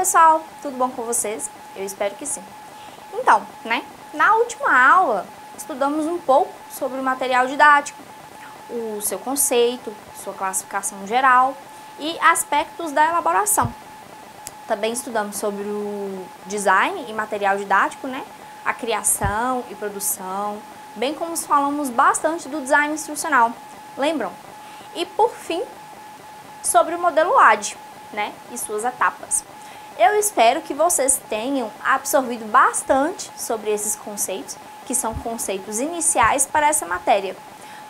pessoal, tudo bom com vocês? Eu espero que sim. Então, na última aula estudamos um pouco sobre o material didático, o seu conceito, sua classificação geral e aspectos da elaboração. Também estudamos sobre o design e material didático, a criação e produção, bem como falamos bastante do design instrucional, lembram? E por fim, sobre o modelo AD, e suas etapas. Eu espero que vocês tenham absorvido bastante sobre esses conceitos, que são conceitos iniciais para essa matéria,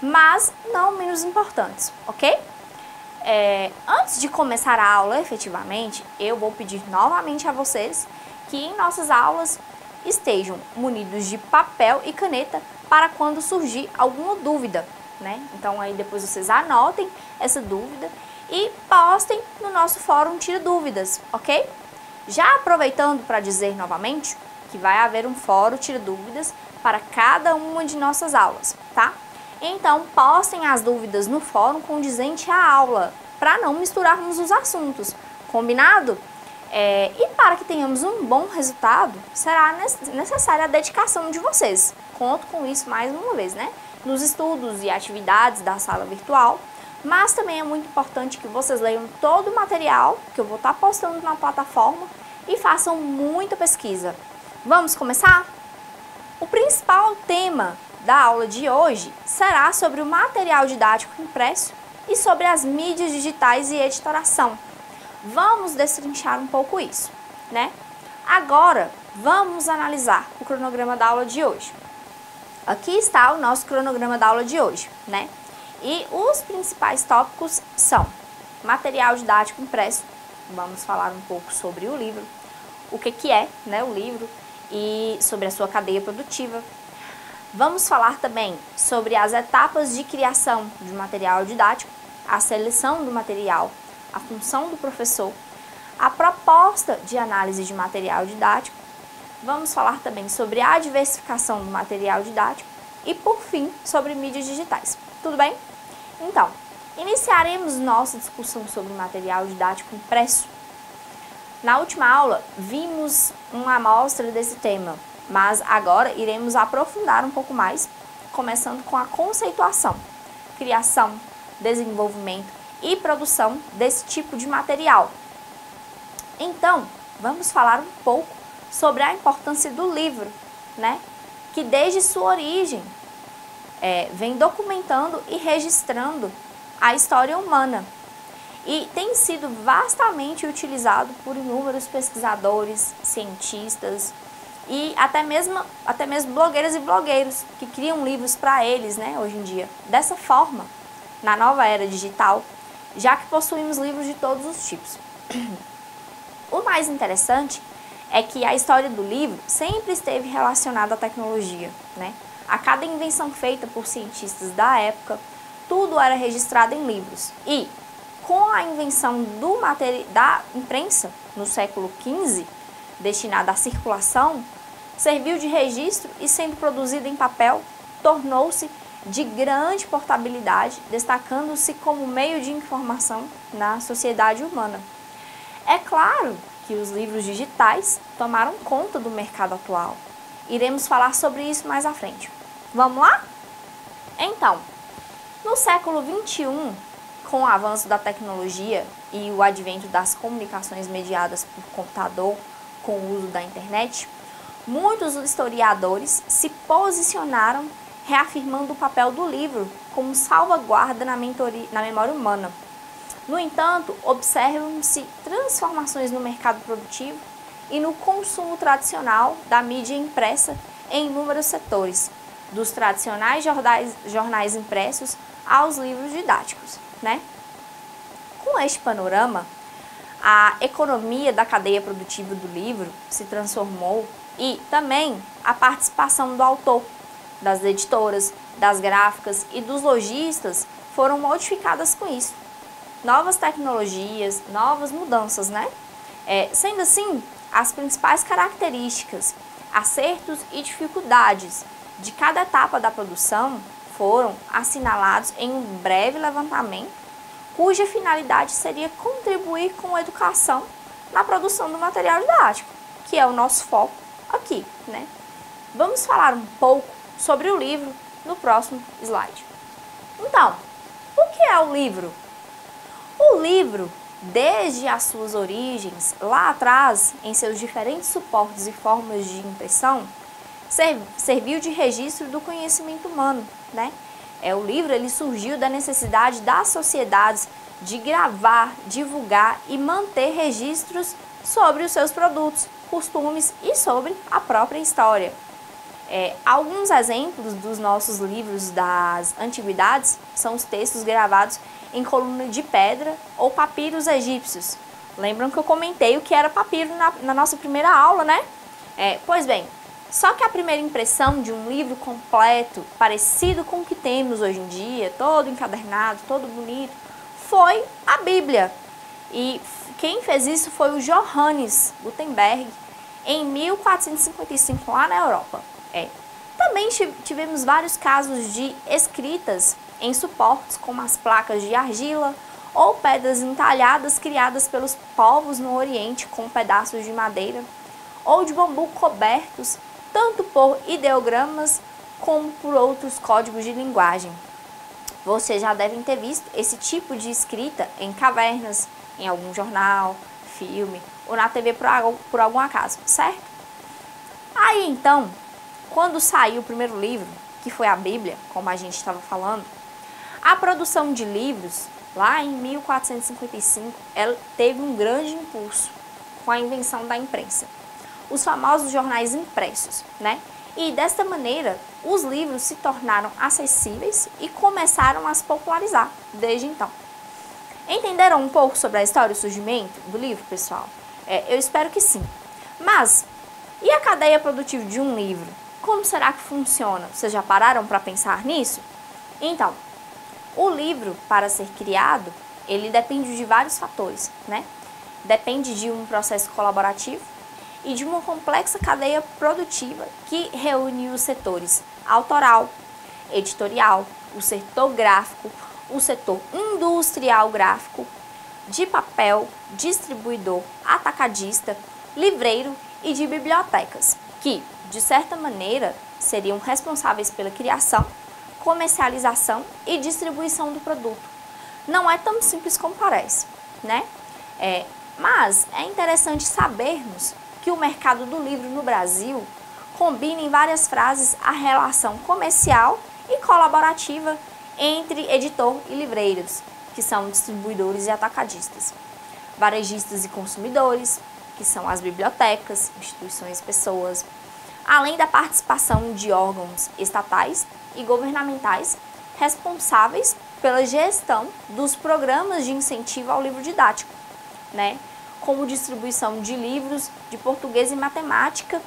mas não menos importantes, ok? Antes de começar a aula efetivamente, eu vou pedir novamente a vocês que em nossas aulas estejam munidos de papel e caneta para quando surgir alguma dúvida, Então aí depois vocês anotem essa dúvida e postem no nosso fórum Tira Dúvidas, ok? Já aproveitando para dizer novamente que vai haver um fórum Tira Dúvidas para cada uma de nossas aulas, tá? Então postem as dúvidas no fórum condizente à aula, para não misturarmos os assuntos, combinado? E para que tenhamos um bom resultado, será necessária a dedicação de vocês. Conto com isso mais uma vez, nos estudos e atividades da sala virtual, mas também é muito importante que vocês leiam todo o material que eu vou estar postando na plataforma e façam muita pesquisa. Vamos começar? O principal tema da aula de hoje será sobre o material didático impresso e sobre as mídias digitais e editoração. Vamos destrinchar um pouco isso, Agora, vamos analisar o cronograma da aula de hoje. Aqui está o nosso cronograma da aula de hoje, E os principais tópicos são material didático impresso, vamos falar um pouco sobre o livro, o que é, o livro e sobre a sua cadeia produtiva. Vamos falar também sobre as etapas de criação de material didático, a seleção do material, a função do professor, a proposta de análise de material didático. Vamos falar também sobre a diversificação do material didático e, por fim, sobre mídias digitais. Tudo bem? Então, iniciaremos nossa discussão sobre o material didático impresso. Na última aula, vimos uma amostra desse tema, mas agora iremos aprofundar um pouco mais, começando com a conceituação, criação, desenvolvimento e produção desse tipo de material. Então, vamos falar um pouco sobre a importância do livro, que desde sua origem vem documentando e registrando a história humana e tem sido vastamente utilizado por inúmeros pesquisadores, cientistas e até mesmo blogueiras e blogueiros que criam livros para eles, hoje em dia. Dessa forma, na nova era digital, já que possuímos livros de todos os tipos. O mais interessante é que a história do livro sempre esteve relacionada à tecnologia, A cada invenção feita por cientistas da época, tudo era registrado em livros. E, com a invenção da imprensa, no século XV, destinada à circulação, serviu de registro e, sendo produzido em papel, tornou-se de grande portabilidade, destacando-se como meio de informação na sociedade humana. É claro que os livros digitais tomaram conta do mercado atual. Iremos falar sobre isso mais à frente. Vamos lá? Então, no século XXI, com o avanço da tecnologia e o advento das comunicações mediadas por computador com o uso da internet, muitos historiadores se posicionaram reafirmando o papel do livro como salvaguarda na memória humana. No entanto, observam-se transformações no mercado produtivo e no consumo tradicional da mídia impressa em inúmeros setores, dos tradicionais jornais impressos aos livros didáticos, Com este panorama, a economia da cadeia produtiva do livro se transformou e também a participação do autor, das editoras, das gráficas e dos lojistas foram modificadas com isso. Novas tecnologias, novas mudanças, Sendo assim, as principais características, acertos e dificuldades de cada etapa da produção foram assinalados em um breve levantamento, cuja finalidade seria contribuir com a educação na produção do material didático, que é o nosso foco aqui, né? Vamos falar um pouco sobre o livro no próximo slide. Então, o que é o livro? O livro, desde as suas origens, lá atrás, em seus diferentes suportes e formas de impressão, serviu de registro do conhecimento humano, né? O livro ele surgiu da necessidade das sociedades de gravar, divulgar e manter registros sobre os seus produtos, costumes e sobre a própria história. Alguns exemplos dos nossos livros das antiguidades são os textos gravados em coluna de pedra ou papiros egípcios. Lembram que eu comentei o que era papiro na nossa primeira aula, né? Pois bem, só que a primeira impressão de um livro completo, parecido com o que temos hoje em dia, todo encadernado, todo bonito, foi a Bíblia. E quem fez isso foi o Johannes Gutenberg, em 1455, lá na Europa. Também tivemos vários casos de escritas em suportes, como as placas de argila ou pedras entalhadas criadas pelos povos no Oriente com pedaços de madeira ou de bambu cobertos tanto por ideogramas como por outros códigos de linguagem. Vocês já devem ter visto esse tipo de escrita em cavernas, em algum jornal, filme ou na TV por algum acaso, certo? Aí então, quando saiu o primeiro livro, que foi a Bíblia, como a gente estava falando, a produção de livros, lá em 1455, ela teve um grande impulso com a invenção da imprensa. Os famosos jornais impressos, né? E desta maneira, os livros se tornaram acessíveis e começaram a se popularizar desde então. Entenderam um pouco sobre a história e o surgimento do livro, pessoal? Eu espero que sim. Mas, e a cadeia produtiva de um livro? Como será que funciona? Vocês já pararam para pensar nisso? Então, o livro, para ser criado, ele depende de vários fatores, né? Depende de um processo colaborativo e de uma complexa cadeia produtiva que reúne os setores autoral, editorial, o setor gráfico, o setor industrial gráfico, de papel, distribuidor, atacadista, livreiro e de bibliotecas, que, de certa maneira, seriam responsáveis pela criação, comercialização e distribuição do produto. Não é tão simples como parece, né? Mas é interessante sabermos que o mercado do livro no Brasil combina em várias frases a relação comercial e colaborativa entre editor e livreiros, que são distribuidores e atacadistas, varejistas e consumidores, que são as bibliotecas, instituições e pessoas, além da participação de órgãos estatais e governamentais responsáveis pela gestão dos programas de incentivo ao livro didático, né? Como distribuição de livros de português e matemática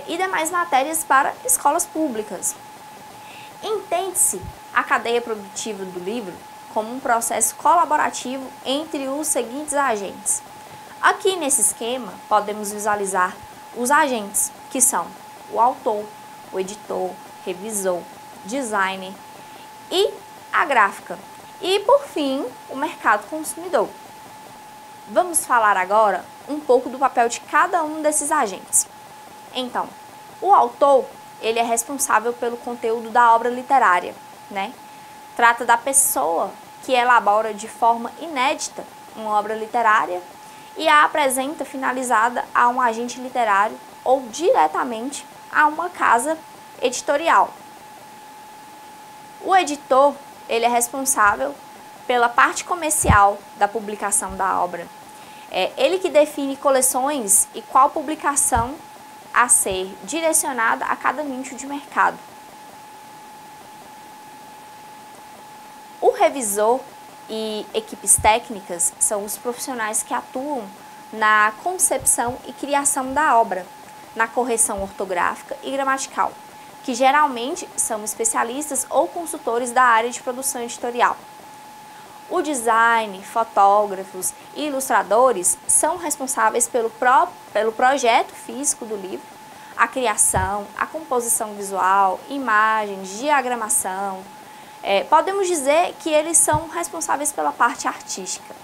e demais matérias para escolas públicas. Entende-se a cadeia produtiva do livro como um processo colaborativo entre os seguintes agentes. Aqui nesse esquema podemos visualizar os agentes, que são o autor, o editor, revisor, designer e a gráfica. E, por fim, o mercado consumidor. Vamos falar agora um pouco do papel de cada um desses agentes. Então, o autor, ele é responsável pelo conteúdo da obra literária, né? Trata da pessoa que elabora de forma inédita uma obra literária e a apresenta finalizada a um agente literário ou diretamente a uma casa editorial. O editor, ele é responsável pela parte comercial da publicação da obra. Ele que define coleções e qual publicação a ser direcionada a cada nicho de mercado. O revisor e equipes técnicas são os profissionais que atuam na concepção e criação da obra, na correção ortográfica e gramatical, que geralmente são especialistas ou consultores da área de produção editorial. O design, fotógrafos e ilustradores são responsáveis pelo projeto físico do livro, a criação, a composição visual, imagens, diagramação. Podemos dizer que eles são responsáveis pela parte artística.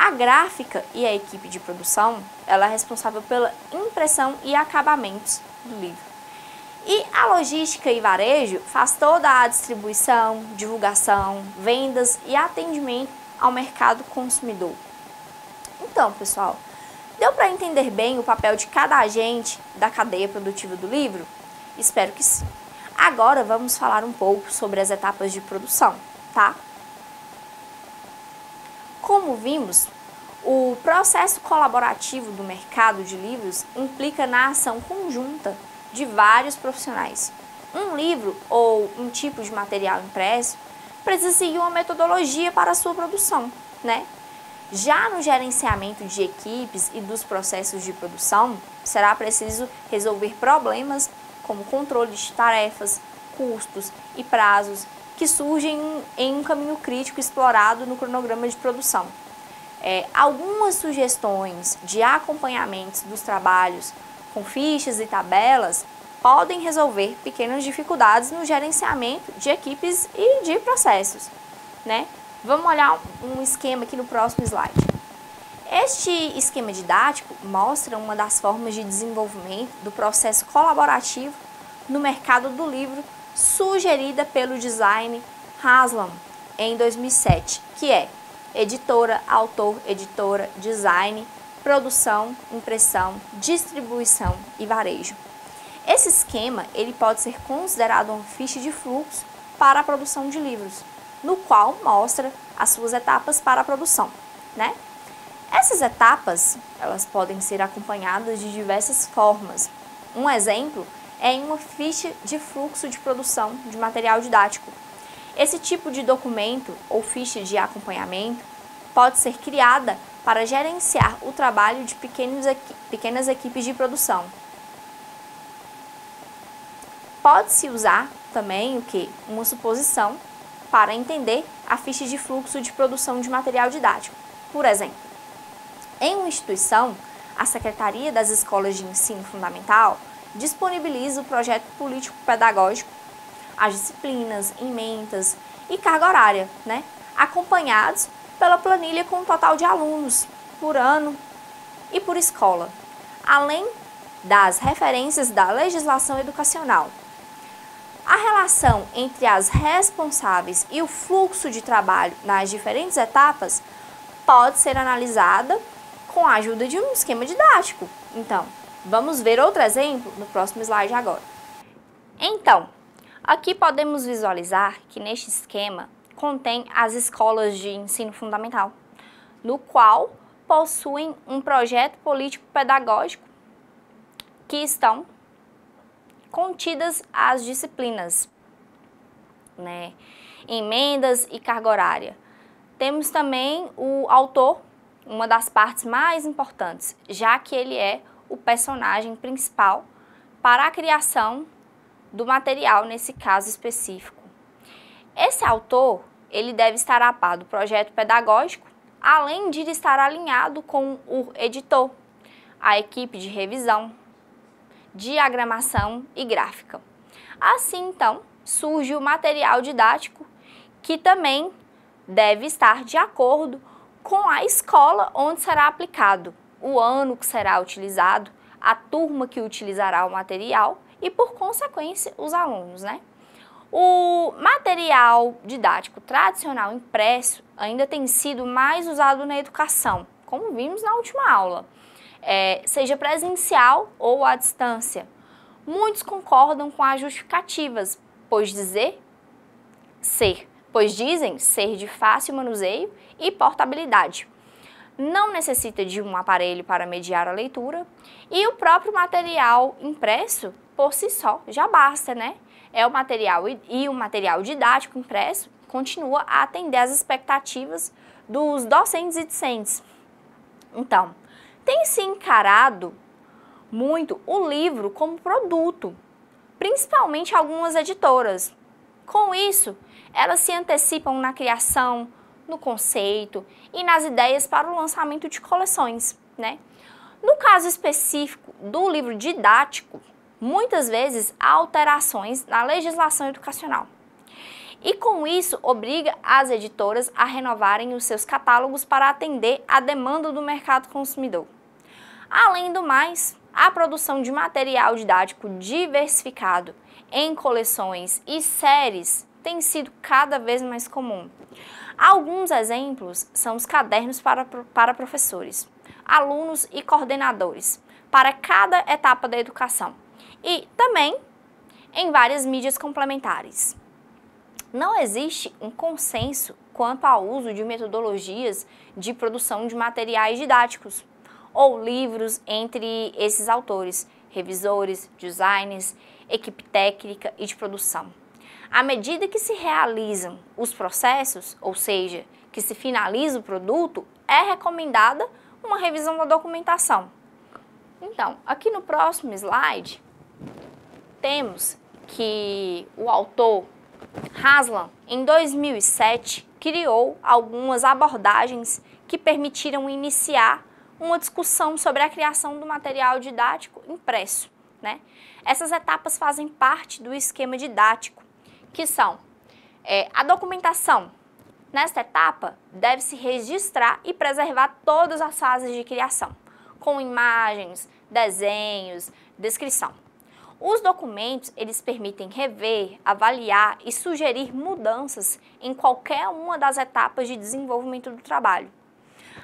A gráfica e a equipe de produção, ela é responsável pela impressão e acabamentos do livro. E a logística e varejo faz toda a distribuição, divulgação, vendas e atendimento ao mercado consumidor. Então, pessoal, deu para entender bem o papel de cada agente da cadeia produtiva do livro? Espero que sim. Agora vamos falar um pouco sobre as etapas de produção, tá? Como vimos, o processo colaborativo do mercado de livros implica na ação conjunta de vários profissionais. Um livro ou um tipo de material impresso precisa seguir uma metodologia para a sua produção, né? Já no gerenciamento de equipes e dos processos de produção, será preciso resolver problemas como controle de tarefas, custos e prazos que surgem em um caminho crítico explorado no cronograma de produção. Algumas sugestões de acompanhamentos dos trabalhos com fichas e tabelas podem resolver pequenas dificuldades no gerenciamento de equipes e de processos, né? Vamos olhar um esquema aqui no próximo slide. Este esquema didático mostra uma das formas de desenvolvimento do processo colaborativo no mercado do livro sugerida pelo design Haslam em 2007, que é editora, autor, editora, design, produção, impressão, distribuição e varejo. Esse esquema ele pode ser considerado uma ficha de fluxo para a produção de livros, no qual mostra as suas etapas para a produção, né? Essas etapas, elas podem ser acompanhadas de diversas formas. Um exemplo é em uma ficha de fluxo de produção de material didático. Esse tipo de documento ou ficha de acompanhamento pode ser criada para gerenciar o trabalho de pequenas equipes de produção. Pode-se usar também o quê? Uma suposição para entender a ficha de fluxo de produção de material didático. Por exemplo, em uma instituição, a Secretaria das Escolas de Ensino Fundamental disponibiliza o projeto político-pedagógico, as disciplinas, emendas e carga horária, né? Acompanhados pela planilha com o total de alunos por ano e por escola, além das referências da legislação educacional. A relação entre as responsáveis e o fluxo de trabalho nas diferentes etapas pode ser analisada com a ajuda de um esquema didático. Então, vamos ver outro exemplo no próximo slide agora. Então, aqui podemos visualizar que neste esquema contém as escolas de ensino fundamental, no qual possuem um projeto político-pedagógico que estão contidas as disciplinas, né? Emendas e carga horária. Temos também o autor, uma das partes mais importantes, já que ele é o personagem principal para a criação do material nesse caso específico. Esse autor, ele deve estar a par do projeto pedagógico, além de estar alinhado com o editor, a equipe de revisão, diagramação e gráfica. Assim, então, surge o material didático, que também deve estar de acordo com a escola onde será aplicado, o ano que será utilizado, a turma que utilizará o material e, por consequência, os alunos, né? O material didático tradicional impresso ainda tem sido mais usado na educação, como vimos na última aula, seja presencial ou à distância. Muitos concordam com as justificativas, pois dizem ser de fácil manuseio e portabilidade. Não necessita de um aparelho para mediar a leitura e o próprio material impresso, por si só, já basta, né? O material didático impresso continua a atender às expectativas dos docentes e discentes. Então, tem se encarado muito o livro como produto, principalmente algumas editoras. Com isso, elas se antecipam na criação, no conceito e nas ideias para o lançamento de coleções, né? No caso específico do livro didático, muitas vezes há alterações na legislação educacional. E com isso obriga as editoras a renovarem os seus catálogos para atender à demanda do mercado consumidor. Além do mais, a produção de material didático diversificado em coleções e séries tem sido cada vez mais comum. Alguns exemplos são os cadernos para professores, alunos e coordenadores, para cada etapa da educação, e também em várias mídias complementares. Não existe um consenso quanto ao uso de metodologias de produção de materiais didáticos ou livros entre esses autores, revisores, designers, equipe técnica e de produção. À medida que se realizam os processos, ou seja, que se finaliza o produto, é recomendada uma revisão da documentação. Então, aqui no próximo slide, temos que o autor Haslam, em 2007, criou algumas abordagens que permitiram iniciar uma discussão sobre a criação do material didático impresso, né? Essas etapas fazem parte do esquema didático, que são a documentação. Nesta etapa, deve-se registrar e preservar todas as fases de criação, com imagens, desenhos, descrição. Os documentos, eles permitem rever, avaliar e sugerir mudanças em qualquer uma das etapas de desenvolvimento do trabalho.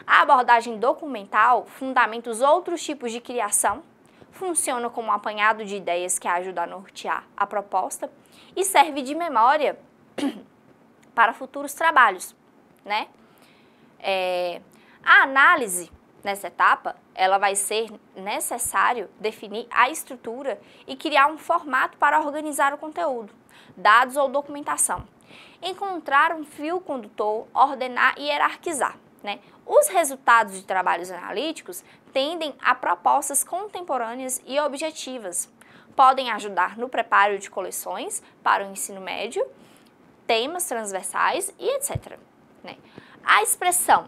A abordagem documental fundamenta os outros tipos de criação, funciona como um apanhado de ideias que ajuda a nortear a proposta e serve de memória para futuros trabalhos, né? A análise nessa etapa, ela vai ser necessário definir a estrutura e criar um formato para organizar o conteúdo, dados ou documentação, encontrar um fio condutor, ordenar e hierarquizar, né? Os resultados de trabalhos analíticos tendem a propostas contemporâneas e objetivas, podem ajudar no preparo de coleções para o ensino médio, temas transversais e etc. né? A expressão.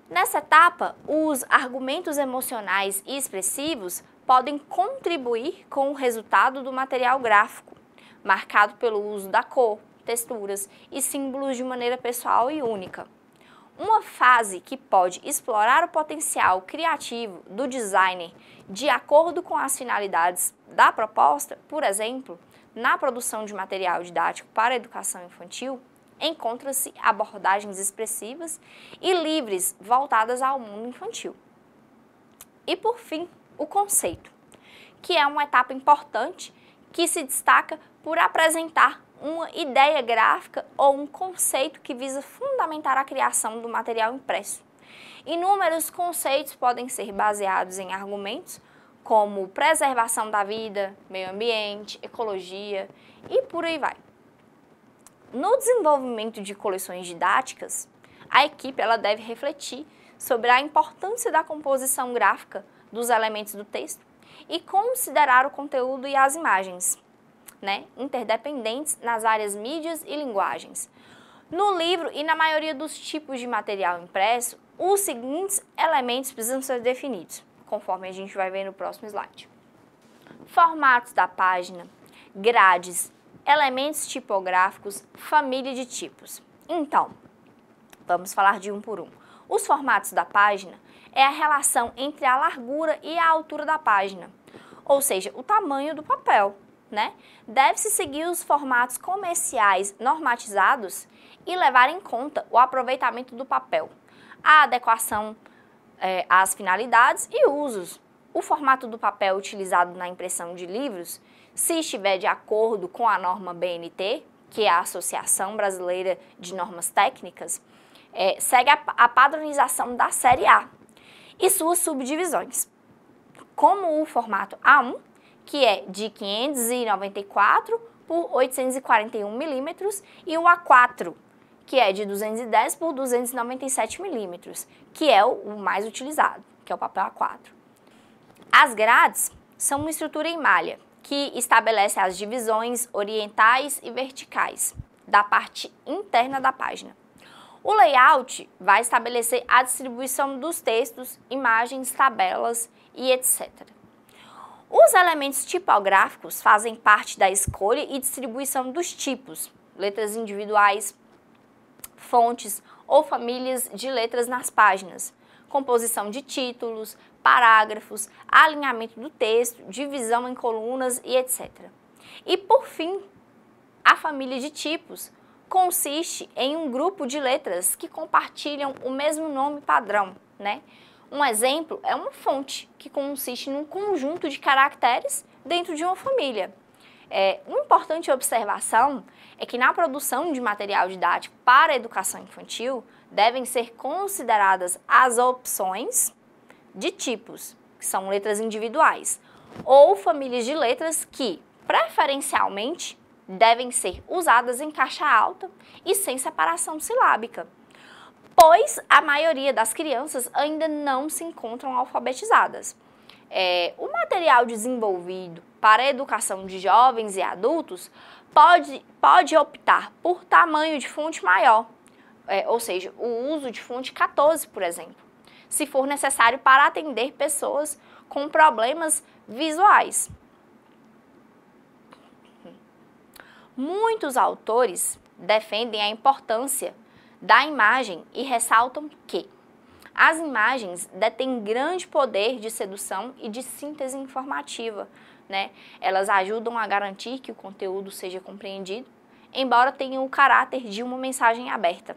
Nessa etapa, os argumentos emocionais e expressivos podem contribuir com o resultado do material gráfico, marcado pelo uso da cor, texturas e símbolos de maneira pessoal e única. Uma fase que pode explorar o potencial criativo do designer de acordo com as finalidades da proposta, por exemplo, na produção de material didático para a educação infantil, encontra-se abordagens expressivas e livres voltadas ao mundo infantil. E por fim, o conceito, que é uma etapa importante que se destaca por apresentar uma ideia gráfica ou um conceito que visa fundamentar a criação do material impresso. Inúmeros conceitos podem ser baseados em argumentos como preservação da vida, meio ambiente, ecologia e por aí vai. No desenvolvimento de coleções didáticas, a equipe ela deve refletir sobre a importância da composição gráfica dos elementos do texto e considerar o conteúdo e as imagens, né, interdependentes nas áreas mídias e linguagens. No livro e na maioria dos tipos de material impresso, os seguintes elementos precisam ser definidos, conforme a gente vai ver no próximo slide. Formatos da página, grades, elementos tipográficos, família de tipos. Então, vamos falar de um por um. Os formatos da página é a relação entre a largura e a altura da página, ou seja, o tamanho do papel, né? Deve-se seguir os formatos comerciais normatizados e levar em conta o aproveitamento do papel, a adequação às finalidades e usos. O formato do papel utilizado na impressão de livros, se estiver de acordo com a norma BNT, que é a Associação Brasileira de Normas Técnicas, segue a padronização da série A e suas subdivisões, como o formato A1, que é de 594 por 841 milímetros, e o A4, que é de 210 por 297 milímetros, que é o mais utilizado, que é o papel A4. As grades são uma estrutura em malha, que estabelece as divisões orientais e verticais da parte interna da página. O layout vai estabelecer a distribuição dos textos, imagens, tabelas e etc. Os elementos tipográficos fazem parte da escolha e distribuição dos tipos, letras individuais, fontes ou famílias de letras nas páginas, composição de títulos, parágrafos, alinhamento do texto, divisão em colunas e etc. E por fim, a família de tipos consiste em um grupo de letras que compartilham o mesmo nome padrão, né? Um exemplo é uma fonte, que consiste num conjunto de caracteres dentro de uma família. Uma importante observação é que na produção de material didático para a educação infantil devem ser consideradas as opções de tipos, que são letras individuais, ou famílias de letras que, preferencialmente, devem ser usadas em caixa alta e sem separação silábica, pois a maioria das crianças ainda não se encontram alfabetizadas. O material desenvolvido para a educação de jovens e adultos pode optar por tamanho de fonte maior, ou seja, o uso de fonte 14, por exemplo, se for necessário para atender pessoas com problemas visuais. Muitos autores defendem a importância da imagem e ressaltam que as imagens detêm grande poder de sedução e de síntese informativa, né? Elas ajudam a garantir que o conteúdo seja compreendido, embora tenham o caráter de uma mensagem aberta.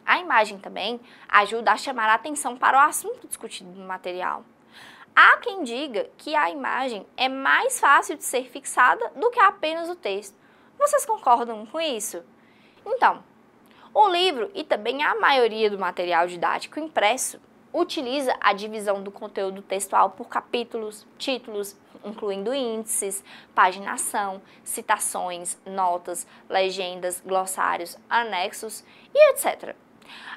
A imagem também ajuda a chamar a atenção para o assunto discutido no material. Há quem diga que a imagem é mais fácil de ser fixada do que apenas o texto. Vocês concordam com isso? Então, o livro e também a maioria do material didático impresso utiliza a divisão do conteúdo textual por capítulos, títulos, incluindo índices, paginação, citações, notas, legendas, glossários, anexos e etc.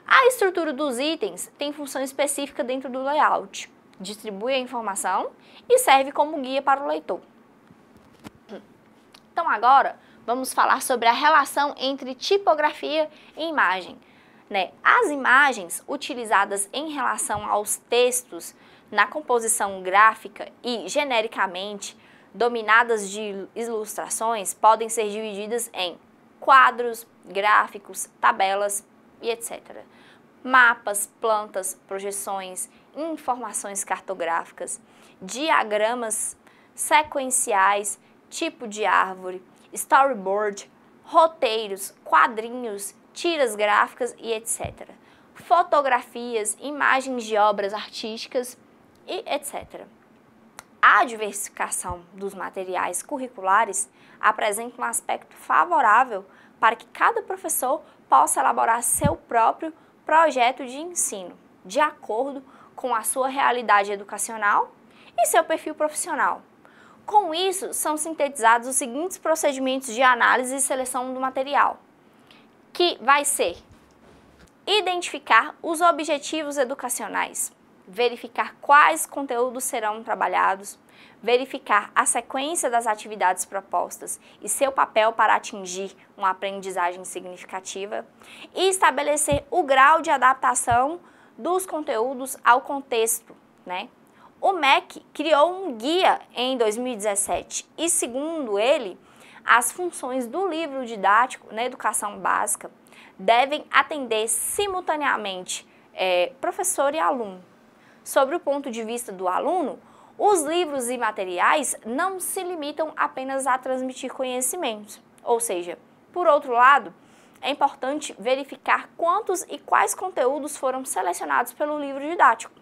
A estrutura dos itens tem função específica dentro do layout, distribui a informação e serve como guia para o leitor. Então agora, vamos falar sobre a relação entre tipografia e imagem, né? As imagens utilizadas em relação aos textos na composição gráfica e, genericamente, dominadas de ilustrações, podem ser divididas em quadros, gráficos, tabelas e etc. Mapas, plantas, projeções, informações cartográficas, diagramas sequenciais, tipo de árvore, storyboard, roteiros, quadrinhos, tiras gráficas e etc. Fotografias, imagens de obras artísticas e etc. A diversificação dos materiais curriculares apresenta um aspecto favorável para que cada professor possa elaborar seu próprio projeto de ensino, de acordo com a sua realidade educacional e seu perfil profissional. Com isso, são sintetizados os seguintes procedimentos de análise e seleção do material, que vai ser identificar os objetivos educacionais, verificar quais conteúdos serão trabalhados, verificar a sequência das atividades propostas e seu papel para atingir uma aprendizagem significativa e estabelecer o grau de adaptação dos conteúdos ao contexto, né? O MEC criou um guia em 2017 e, segundo ele, as funções do livro didático na educação básica devem atender simultaneamente professor e aluno. Sobre o ponto de vista do aluno, os livros e materiais não se limitam apenas a transmitir conhecimentos, ou seja, por outro lado, é importante verificar quantos e quais conteúdos foram selecionados pelo livro didático,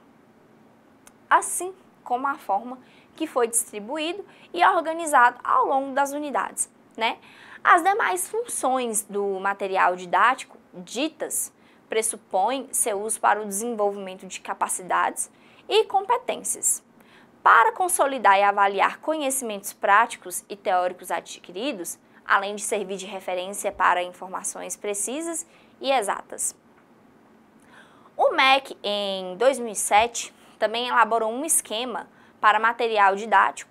assim como a forma que foi distribuído e organizado ao longo das unidades, né? As demais funções do material didático ditas pressupõem seu uso para o desenvolvimento de capacidades e competências. Para consolidar e avaliar conhecimentos práticos e teóricos adquiridos, além de servir de referência para informações precisas e exatas. O MEC, em 2007, também elaborou um esquema para material didático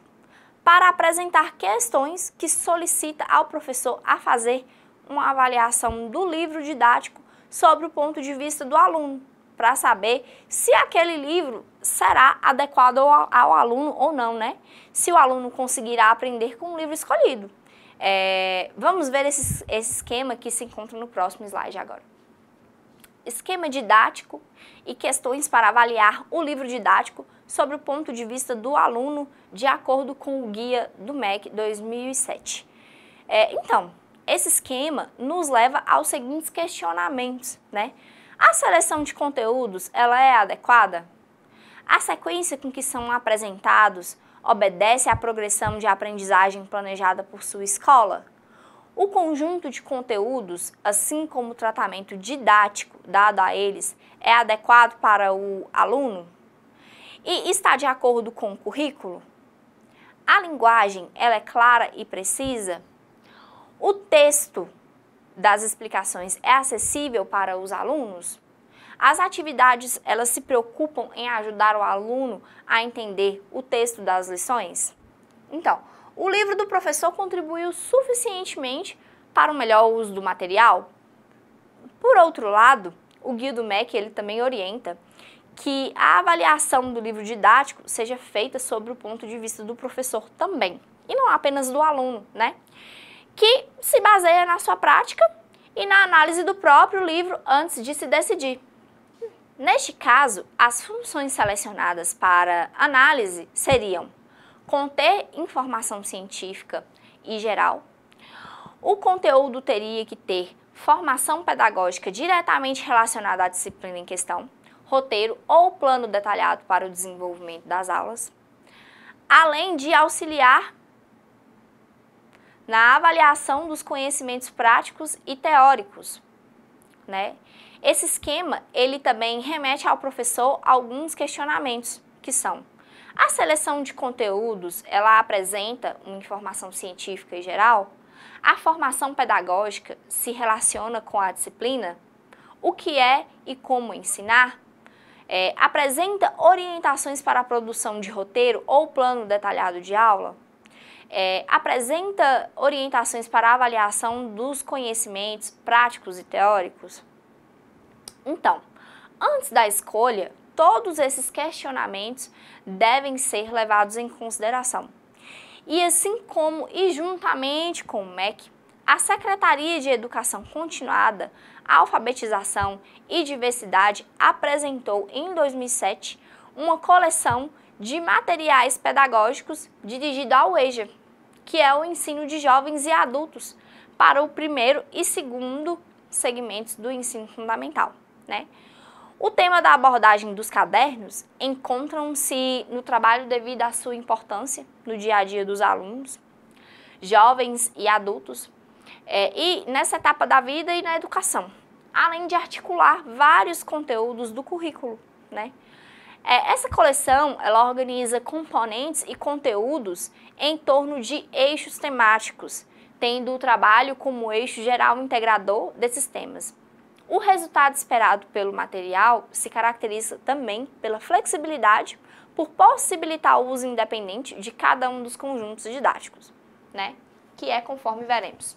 para apresentar questões que solicita ao professor a fazer uma avaliação do livro didático sobre o ponto de vista do aluno, para saber se aquele livro será adequado ao aluno ou não, né? Se o aluno conseguirá aprender com o livro escolhido. Vamos ver esse esquema que se encontra no próximo slide agora. Esquema didático e questões para avaliar o livro didático sobre o ponto de vista do aluno, de acordo com o guia do MEC 2007. Então, esse esquema nos leva aos seguintes questionamentos, né? A seleção de conteúdos, ela é adequada? A sequência com que são apresentados obedece à progressão de aprendizagem planejada por sua escola? O conjunto de conteúdos, assim como o tratamento didático dado a eles, é adequado para o aluno? E está de acordo com o currículo? A linguagem, ela é clara e precisa? O texto das explicações é acessível para os alunos? As atividades, elas se preocupam em ajudar o aluno a entender o texto das lições? Então, o livro do professor contribuiu suficientemente para o melhor uso do material? Por outro lado, o guia do MEC, ele também orienta que a avaliação do livro didático seja feita sobre o ponto de vista do professor também, e não apenas do aluno, né? Que se baseia na sua prática e na análise do próprio livro antes de se decidir. Neste caso, as funções selecionadas para análise seriam conter informação científica e geral. O conteúdo teria que ter formação pedagógica diretamente relacionada à disciplina em questão, roteiro ou plano detalhado para o desenvolvimento das aulas, além de auxiliar na avaliação dos conhecimentos práticos e teóricos, né? Esse esquema, ele também remete ao professor alguns questionamentos, que são: a seleção de conteúdos, ela apresenta uma informação científica e geral? A formação pedagógica se relaciona com a disciplina? O que é e como ensinar? Apresenta orientações para a produção de roteiro ou plano detalhado de aula? Apresenta orientações para a avaliação dos conhecimentos práticos e teóricos? Então, antes da escolha, todos esses questionamentos devem ser levados em consideração. E assim como e juntamente com o MEC, a Secretaria de Educação Continuada, Alfabetização e Diversidade apresentou em 2007 uma coleção de materiais pedagógicos dirigida ao EJA, que é o ensino de jovens e adultos, para o primeiro e segundo segmentos do ensino fundamental, né? O tema da abordagem dos cadernos encontram-se no trabalho devido à sua importância no dia a dia dos alunos, jovens e adultos, e nessa etapa da vida e na educação, além de articular vários conteúdos do currículo, né? Essa coleção, ela organiza componentes e conteúdos em torno de eixos temáticos, tendo o trabalho como eixo geral integrador desses temas. O resultado esperado pelo material se caracteriza também pela flexibilidade, por possibilitar o uso independente de cada um dos conjuntos didáticos, né? Que é conforme veremos.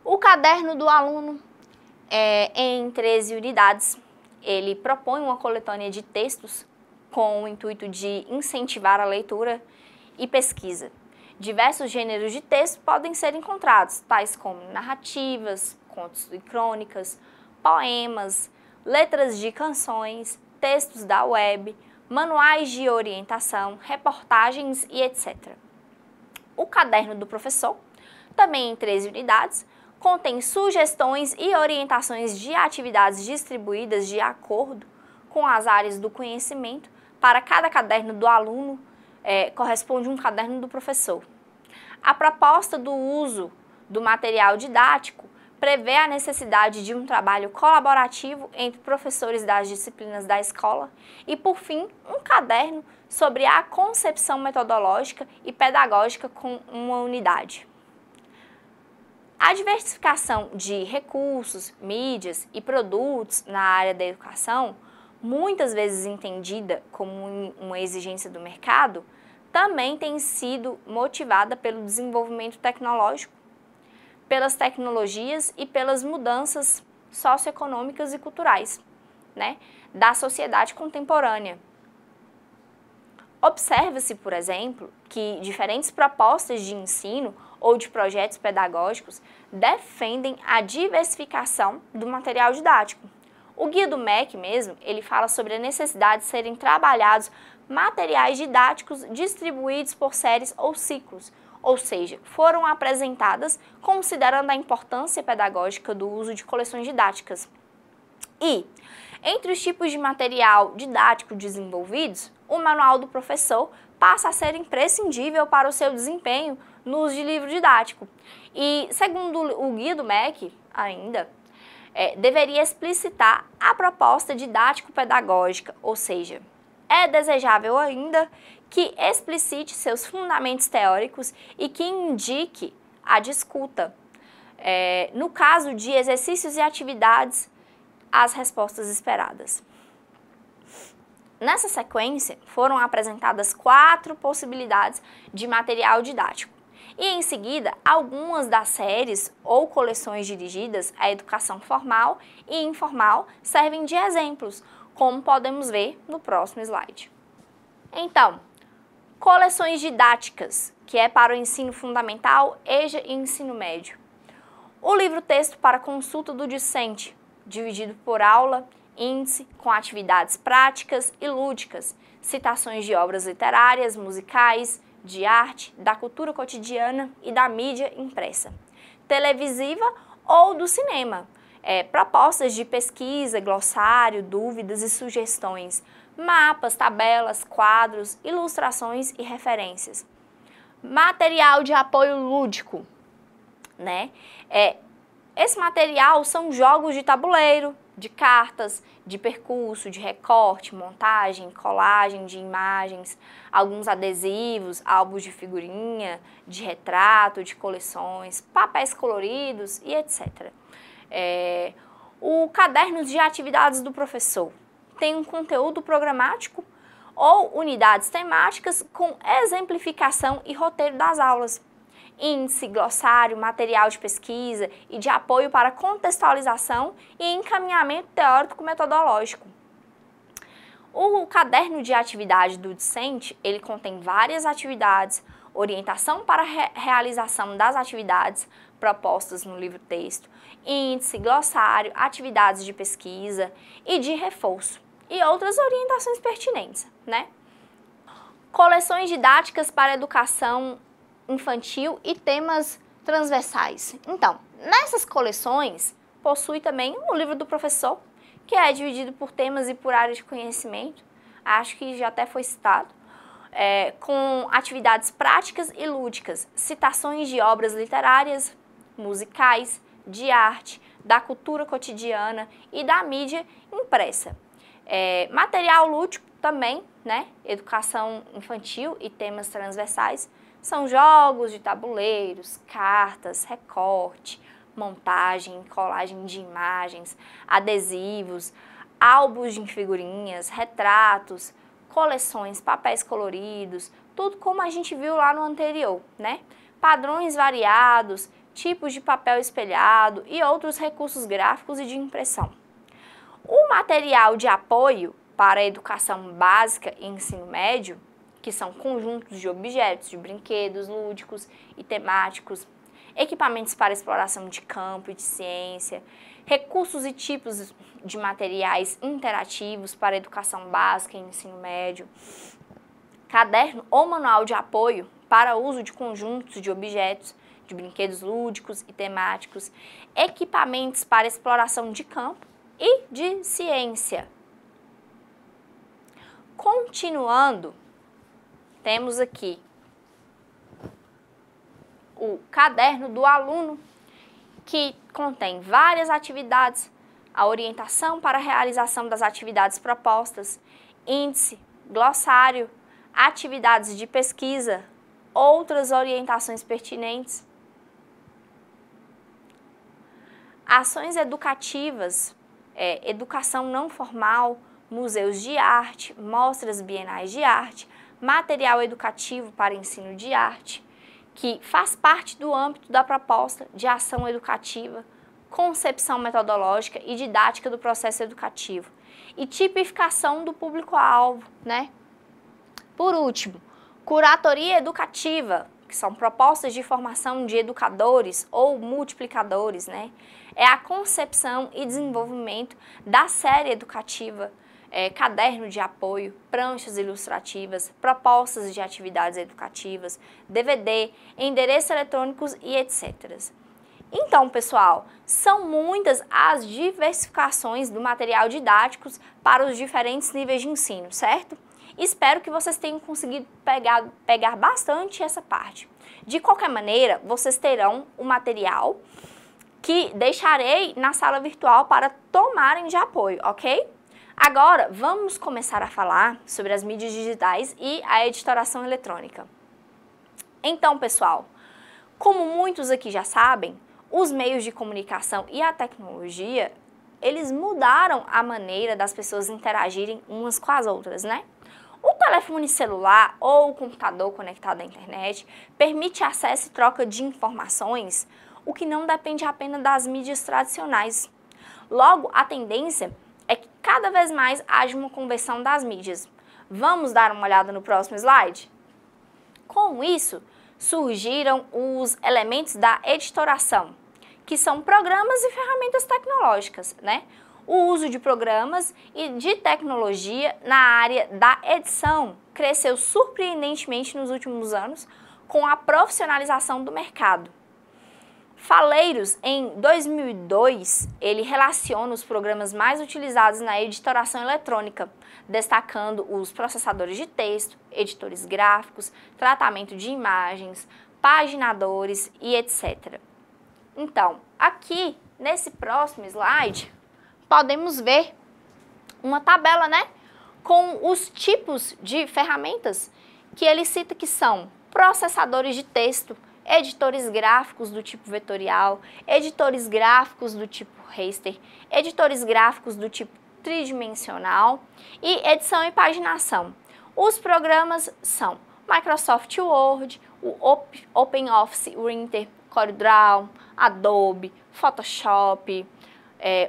O caderno do aluno, em 13 unidades, ele propõe uma coletânea de textos com o intuito de incentivar a leitura e pesquisa. Diversos gêneros de texto podem ser encontrados, tais como narrativas, contos e crônicas, poemas, letras de canções, textos da web, manuais de orientação, reportagens e etc. O caderno do professor, também em 13 unidades, contém sugestões e orientações de atividades distribuídas de acordo com as áreas do conhecimento. Para cada caderno do aluno, corresponde um caderno do professor. A proposta do uso do material didático prevê a necessidade de um trabalho colaborativo entre professores das disciplinas da escola e, por fim, um caderno sobre a concepção metodológica e pedagógica com uma unidade. A diversificação de recursos, mídias e produtos na área da educação, muitas vezes entendida como uma exigência do mercado, também tem sido motivada pelo desenvolvimento tecnológico, pelas tecnologias e pelas mudanças socioeconômicas e culturais, né, da sociedade contemporânea. Observa-se, por exemplo, que diferentes propostas de ensino ou de projetos pedagógicos defendem a diversificação do material didático. O guia do MEC mesmo, ele fala sobre a necessidade de serem trabalhados materiais didáticos distribuídos por séries ou ciclos, ou seja, foram apresentadas considerando a importância pedagógica do uso de coleções didáticas. E, entre os tipos de material didático desenvolvidos, o manual do professor passa a ser imprescindível para o seu desempenho no uso de livro didático. E, segundo o guia do MEC, ainda, deveria explicitar a proposta didático-pedagógica, ou seja, é desejável ainda que explicite seus fundamentos teóricos e que indique a discuta, no caso de exercícios e atividades, as respostas esperadas. Nessa sequência, foram apresentadas 4 possibilidades de material didático e, em seguida, algumas das séries ou coleções dirigidas à educação formal e informal servem de exemplos, como podemos ver no próximo slide. Então, coleções didáticas, que é para o ensino fundamental, EJA e ensino médio. O livro-texto para consulta do discente, dividido por aula, índice, com atividades práticas e lúdicas, citações de obras literárias, musicais, de arte, da cultura cotidiana e da mídia impressa, televisiva ou do cinema, propostas de pesquisa, glossário, dúvidas e sugestões, mapas, tabelas, quadros, ilustrações e referências. Material de apoio lúdico, né? Esse material são jogos de tabuleiro, de cartas, de percurso, de recorte, montagem, colagem de imagens, alguns adesivos, álbuns de figurinha, de retrato, de coleções, papéis coloridos e etc. O caderno de atividades do professor tem um conteúdo programático ou unidades temáticas com exemplificação e roteiro das aulas. Índice, glossário, material de pesquisa e de apoio para contextualização e encaminhamento teórico-metodológico. O caderno de atividade do discente, ele contém várias atividades, orientação para a realização das atividades propostas no livro-texto, índice, glossário, atividades de pesquisa e de reforço e outras orientações pertinentes, né? Coleções didáticas para educação infantil e temas transversais. Então, nessas coleções, possui também o livro do professor, que é dividido por temas e por áreas de conhecimento, acho que já até foi citado, com atividades práticas e lúdicas, citações de obras literárias, musicais, de arte, da cultura cotidiana e da mídia impressa. Material lúdico também, né? Educação infantil e temas transversais, são jogos de tabuleiros, cartas, recorte, montagem, colagem de imagens, adesivos, álbuns de figurinhas, retratos, coleções, papéis coloridos, tudo como a gente viu lá no anterior, né? Padrões variados, tipos de papel espelhado e outros recursos gráficos e de impressão. O material de apoio para a educação básica e ensino médio, que são conjuntos de objetos, de brinquedos lúdicos e temáticos, equipamentos para exploração de campo e de ciência, recursos e tipos de materiais interativos para educação básica e ensino médio, caderno ou manual de apoio para uso de conjuntos de objetos, de brinquedos lúdicos e temáticos, equipamentos para exploração de campo e de ciência. Continuando, temos aqui o caderno do aluno, que contém várias atividades, a orientação para a realização das atividades propostas, índice, glossário, atividades de pesquisa, outras orientações pertinentes, ações educativas, educação não formal, museus de arte, mostras bienais de arte, material educativo para ensino de arte, que faz parte do âmbito da proposta de ação educativa, concepção metodológica e didática do processo educativo e tipificação do público-alvo, né? Por último, curatoria educativa que são propostas de formação de educadores ou multiplicadores, né? É a concepção e desenvolvimento da série educativa, caderno de apoio, pranchas ilustrativas, propostas de atividades educativas, DVD, endereços eletrônicos e etc. Então, pessoal, são muitas as diversificações do material didático para os diferentes níveis de ensino, certo? Espero que vocês tenham conseguido pegar bastante essa parte. De qualquer maneira, vocês terão o material que deixarei na sala virtual para tomarem de apoio, ok? Agora, vamos começar a falar sobre as mídias digitais e a editoração eletrônica. Então, pessoal, como muitos aqui já sabem, os meios de comunicação e a tecnologia, eles mudaram a maneira das pessoas interagirem umas com as outras, né? O telefone celular ou o computador conectado à internet permite acesso e troca de informações, o que não depende apenas das mídias tradicionais. Logo, a tendência é que cada vez mais haja uma conversão das mídias. Vamos dar uma olhada no próximo slide? Com isso, surgiram os elementos da editoração, que são programas e ferramentas tecnológicas, né? O uso de programas e de tecnologia na área da edição cresceu surpreendentemente nos últimos anos com a profissionalização do mercado. Faleiros, em 2002, ele relaciona os programas mais utilizados na editoração eletrônica, destacando os processadores de texto, editores gráficos, tratamento de imagens, paginadores e etc. Então, aqui, nesse próximo slide, podemos ver uma tabela, né, com os tipos de ferramentas que ele cita que são processadores de texto, editores gráficos do tipo vetorial, editores gráficos do tipo raster, editores gráficos do tipo tridimensional e edição e paginação. Os programas são Microsoft Word, o OpenOffice Writer, CorelDRAW, Adobe, Photoshop,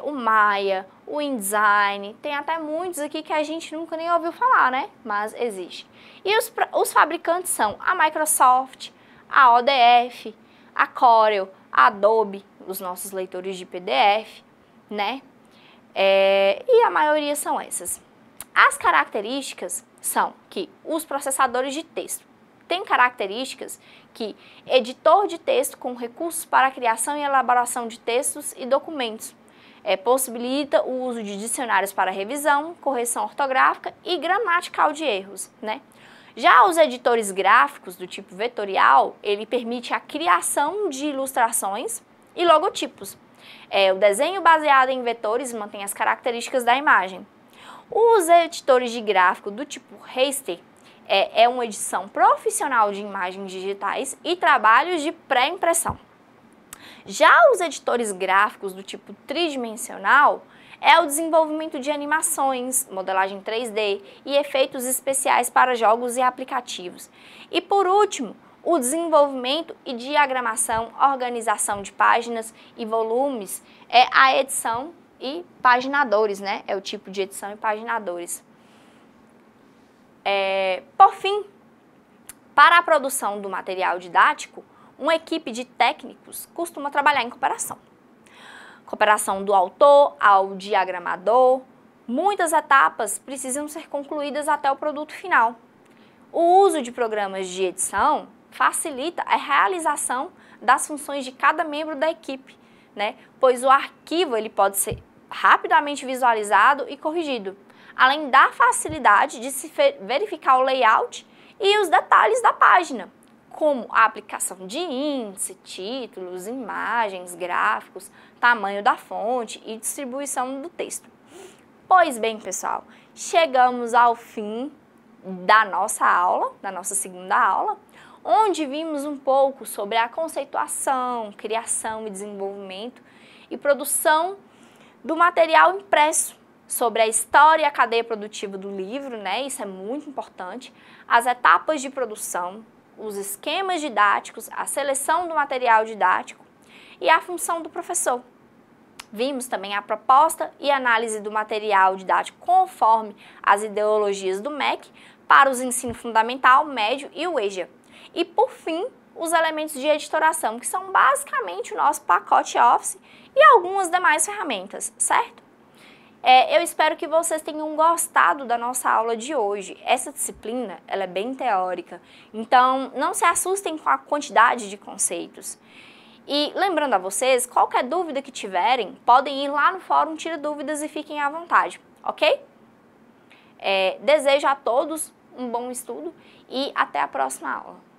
o Maya, o InDesign, tem até muitos aqui que a gente nunca nem ouviu falar, né? Mas existe. E os fabricantes são a Microsoft, a ODF, a Corel, a Adobe, os nossos leitores de PDF, né? E a maioria são essas. As características são que os processadores de texto têm características que editor de texto com recursos para a criação e elaboração de textos e documentos, possibilita o uso de dicionários para revisão, correção ortográfica e gramatical de erros, né? Já os editores gráficos do tipo vetorial, ele permite a criação de ilustrações e logotipos. O desenho baseado em vetores mantém as características da imagem. Os editores de gráfico do tipo raster é uma edição profissional de imagens digitais e trabalhos de pré-impressão. Já os editores gráficos do tipo tridimensional é o desenvolvimento de animações, modelagem 3D e efeitos especiais para jogos e aplicativos. E por último, o desenvolvimento e diagramação, organização de páginas e volumes é a edição e paginadores, né? É o tipo de edição e paginadores. Por fim, para a produção do material didático, uma equipe de técnicos costuma trabalhar em cooperação. Cooperação do autor ao diagramador, muitas etapas precisam ser concluídas até o produto final. O uso de programas de edição facilita a realização das funções de cada membro da equipe, né? Pois o arquivo ele pode ser rapidamente visualizado e corrigido, além da facilidade de se verificar o layout e os detalhes da página, como a aplicação de índice, títulos, imagens, gráficos, tamanho da fonte e distribuição do texto. Pois bem, pessoal, chegamos ao fim da nossa aula, da nossa segunda aula, onde vimos um pouco sobre a conceituação, criação e desenvolvimento e produção do material impresso, sobre a história e a cadeia produtiva do livro, né? Isso é muito importante, as etapas de produção, os esquemas didáticos, a seleção do material didático e a função do professor. Vimos também a proposta e análise do material didático conforme as ideologias do MEC para os ensino fundamental, médio e o EJA. E por fim, os elementos de editoração, que são basicamente o nosso pacote Office e algumas demais ferramentas, certo? Eu espero que vocês tenham gostado da nossa aula de hoje. Essa disciplina, ela é bem teórica, então não se assustem com a quantidade de conceitos. E lembrando a vocês, qualquer dúvida que tiverem, podem ir lá no fórum Tira Dúvidas e fiquem à vontade, ok? Desejo a todos um bom estudo e até a próxima aula.